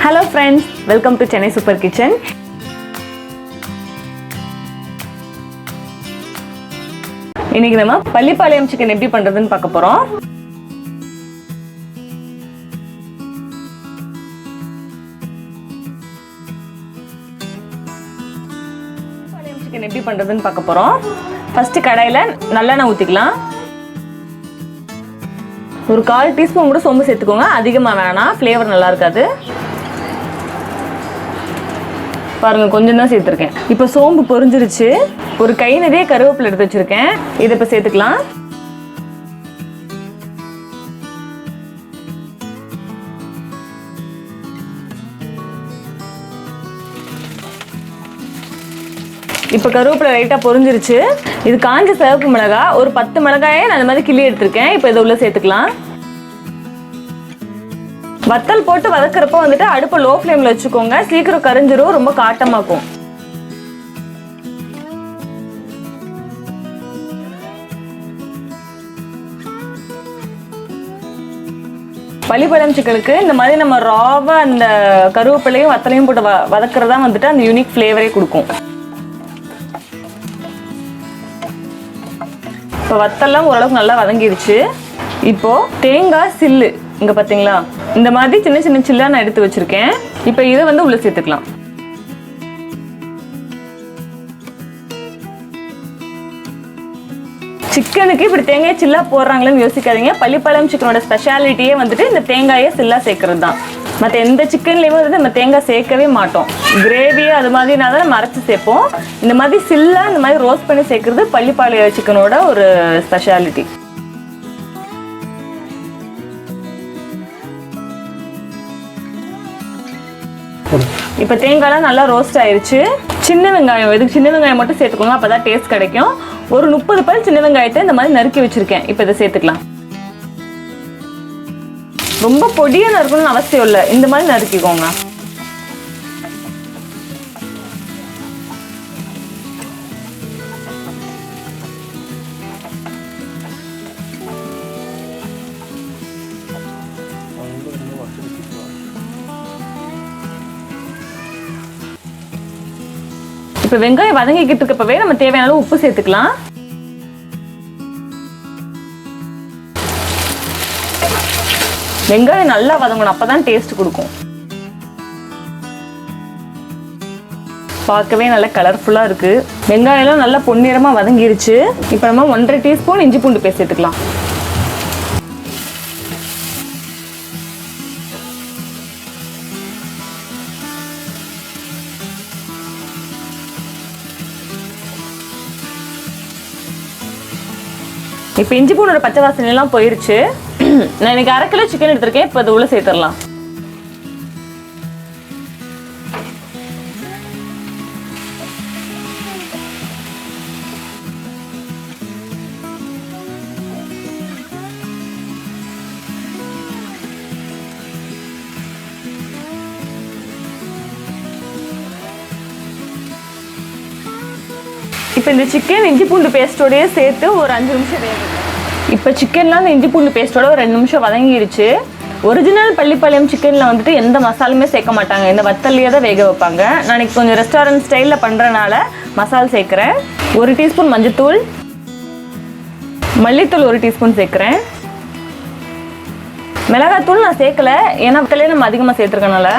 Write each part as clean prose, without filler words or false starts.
Hello friends, welcome to Chennai Super Kitchen. இன்னைக்கு நம்ம Pallipalayam chicken எப்படி பண்றதுன்னு பார்க்க போறோம். பள்ளிப்பாளையம் சிக்கன் எப்படி பண்றதுன்னு பார்க்க போறோம். ஃபர்ஸ்ட் கடாயில நல்லெண்ணெய் ஊத்திக்கலாம். ஒரு 1/4 டீஸ்பூன் கூட சோம்பு சேர்த்துக்கோங்க, அதிகமாக வேணாம், ஃப்ளேவர் நல்லா இருக்காது. பாருங்க, கொஞ்சம் தான் சேர்த்துருக்கேன். இப்போ சோம்பு பொரிஞ்சிருச்சு. ஒரு கை நிறைய கருவேப்பிலை எடுத்து வச்சிருக்கேன், இதை இப்போ சேர்த்துக்கலாம். இப்போ கருவேப்பிலை லைட்டாக பொரிஞ்சிருச்சு. இது காஞ்ச சிவப்பு மிளகாய், ஒரு 10 மிளகாயை நான் இந்த மாதிரி கிள்ளி எடுத்திருக்கேன். இப்போ இதை உள்ள சேர்த்துக்கலாம். வத்தல் போட்டு வதக்கிறப்ப வந்துட்டு அடுப்பை லோ ஃப்ளேமில் வச்சுக்கோங்க, சீக்கிரம் கரிஞ்சிரும், ரொம்ப காட்டமாக்கும். பள்ளிப்பாளையம் சிக்கனுக்கு இந்த மாதிரி நம்ம ராவா அந்த கருவேப்பிலையும் வத்தலையும் போட்டு வதக்குறதா வந்துட்டு அந்த யூனிக் ஃப்ளேவரே கொடுக்கும். இப்போ வத்தெல்லாம் ஓரளவுக்கு நல்லா வதங்கிடுச்சு. இப்போ தேங்காய் சில்லு இங்க பாத்தீங்களா, இந்த மாதிரி சின்ன சின்ன சில்லா நான் எடுத்து வச்சிருக்கேன். இப்போ இதை வந்து உள்ள சேர்த்துக்கலாம். சிக்கனுக்கு இப்படி தேங்காய் சில்லா போடுறாங்களேன்னு யோசிக்காதீங்க. பள்ளிப்பாளையம் சிக்கனோட ஸ்பெஷாலிட்டியே வந்துட்டு இந்த தேங்காயை சில்லா சேர்க்கறது தான். மற்ற எந்த சிக்கன்லேயுமே வந்து நம்ம தேங்காய் சேர்க்கவே மாட்டோம். கிரேவியே அது மாதிரினா தான் நம்ம அரைச்சி சேர்ப்போம். இந்த மாதிரி சில்லா இந்த மாதிரி ரோஸ்ட் பண்ணி சேர்க்கறது பள்ளிப்பாளையம் சிக்கனோட ஒரு ஸ்பெஷாலிட்டி. இப்போ தேங்காய்லாம் நல்லா ரோஸ்ட் ஆயிடுச்சு. சின்ன வெங்காயம், இதுக்கு சின்ன வெங்காயம் மட்டும் சேர்த்துக்கோங்க, அப்போதான் டேஸ்ட் கிடைக்கும். ஒரு 30 பல் சின்ன வெங்காயத்தை இந்த மாதிரி நறுக்கி வச்சிருக்கேன். இப்போ இதை சேர்த்துக்கலாம். ரொம்ப பொடியா நறுக்கணும்னு அவசியம் இல்லை, இந்த மாதிரி நறுக்கிக்கோங்க. இப்போ வெங்காயம் வதங்கிக்கிட்டு இருக்கப்பவே நம்ம தேவையான அளவு உப்பு சேர்த்துக்கலாம். வெங்காயம் நல்லா வதங்கணும், அப்பதான் டேஸ்ட் கொடுக்கும். பார்க்கவே நல்லா கலர்ஃபுல்லா இருக்கு. வெங்காயம் எல்லாம் நல்லா பொன்னிறமா வதங்கிருச்சு. இப்போ நம்ம 1.5 டீஸ்பூன் இஞ்சி பூண்டு பேஸ்ட் சேர்த்துக்கலாம். இப்போ இஞ்சி பூண்டோட பச்சை வாசனை எல்லாம் போயிருச்சு. நான் இன்னைக்கு 1/2 கிலோ சிக்கன் எடுத்திருக்கேன். இப்போ அது உள்ள சேர்த்துடலாம். இப்போ இந்த சிக்கன் இஞ்சி பூண்டு பேஸ்டோடய சேர்த்து ஒரு 5 நிமிஷம் வேகும். இப்போ சிக்கன்லாம் இந்த இஞ்சி பூண்டு பேஸ்டோட ஒரு 2 நிமிஷம் வதங்கிடுச்சு. ஒரிஜினல் பள்ளிப்பாளையம் சிக்கனில் வந்துட்டு எந்த மசாலுமே சேர்க்க மாட்டாங்க, இந்த வத்தல்லையே தான் வேக வைப்பாங்க. நான் இன்னைக்கு கொஞ்சம் ரெஸ்டாரண்ட் ஸ்டைலில் பண்ணுறனால மசால் சேர்க்குறேன். 1 டீஸ்பூன் மஞ்சத்தூள், மல்லித்தூள் 1 டீஸ்பூன் சேர்க்குறேன். மிளகாத்தூள் நான் சேர்க்கலை, ஏன்னா வத்தலையே நம்ம அதிகமாக சேர்த்துருக்கனால.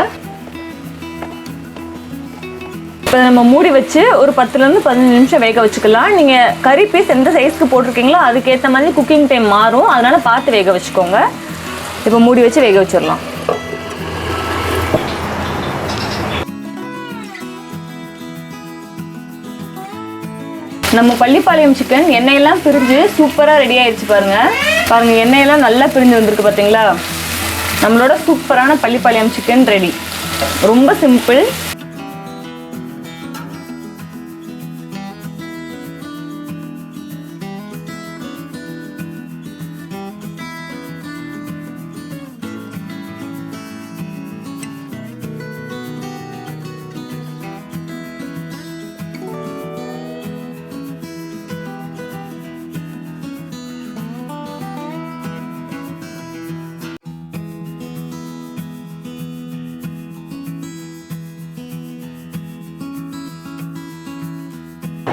இப்போ நம்ம மூடி வச்சு ஒரு 10லேருந்து 15 நிமிஷம் வேக வச்சுக்கலாம். நீங்கள் கறி பீஸ் எந்த சைஸ்க்கு போட்டிருக்கீங்களோ அதுக்கேற்ற மாதிரி குக்கிங் டைம் மாறும், அதனால் பார்த்து வேக வச்சுக்கோங்க. இப்போ மூடி வச்சு வேக வச்சிடலாம். நம்ம பள்ளிப்பாளையம் சிக்கன் எண்ணெயெல்லாம் பிரிஞ்சு சூப்பராக ரெடி ஆயிடுச்சு. பாருங்கள், எண்ணெயெல்லாம் நல்லா பிரிஞ்சு வந்திருக்கு பார்த்தீங்களா. நம்மளோட சூப்பரான பள்ளிப்பாளையம் சிக்கன் ரெடி. ரொம்ப சிம்பிள்.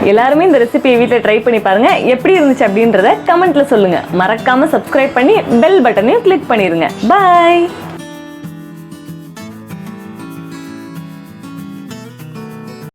எல்லாருமே இந்த ரெசிபியை வீட்டில் ட்ரை பண்ணி பாருங்க. எப்படி இருந்துச்சு அப்படின்றத கமெண்ட்ல சொல்லுங்க. மறக்காம சப்ஸ்கிரைப் பண்ணி பெல் பட்டனையும் கிளிக் பண்ணிருங்க. பாய்.